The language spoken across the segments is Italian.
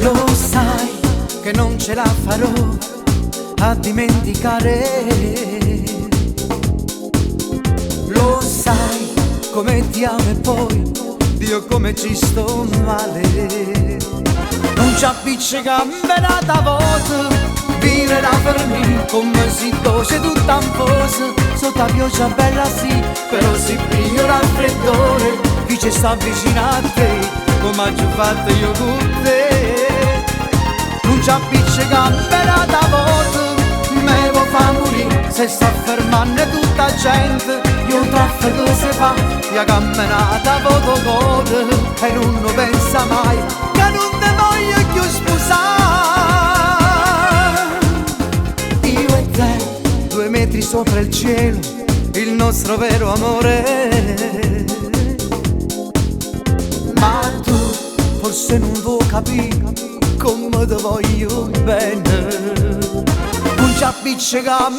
Lo sai che non ce la farò a dimenticare. Lo sai come ti amo e poi Dio come ci sto male. Non ci appiccica da voce, vivere da fermi come si doce tutta un po'. Sotto la pioggia bella sì, però si piglia raffreddore. Chi ci sta vicino a te, come ho fatto io con te. Non ci appiccica da voce, me lo fa morire se sta fermando tutta gente. Io traffico si fa, io camminata voto code e non lo pensa mai che non te voglio più sposare. Io e te, 2 metri sopra il cielo, il nostro vero amore. Ma tu forse non vuoi capire come ti voglio bene. Non ci appiccica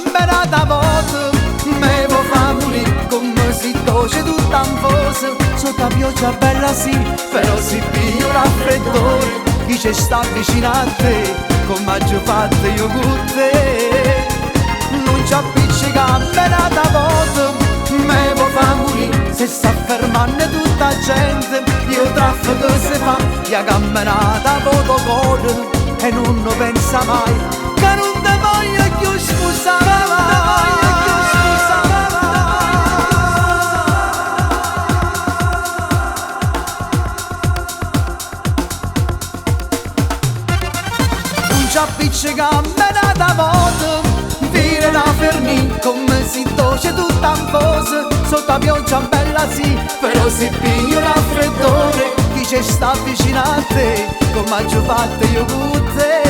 da voto, me lo fa morire come si doce tutta un fosse. Sotto la pioggia bella sì, però si piglia un raffreddore. Chi ci sta vicino a te, come ho fatto io con te. Non ci appiccica da voto, me lo fa morire se sta fermando tutta gente. Io traffico si fa, io camminata voto code e non lo pensa mai che non te voglio più scusare. Non ci appiccica da voto, dire da fermi come si doce tutta un po'. Sotto la pioggia bella sì, però si piglia un raffreddore. Chi ci sta vicino a te, come ho fatto io con te.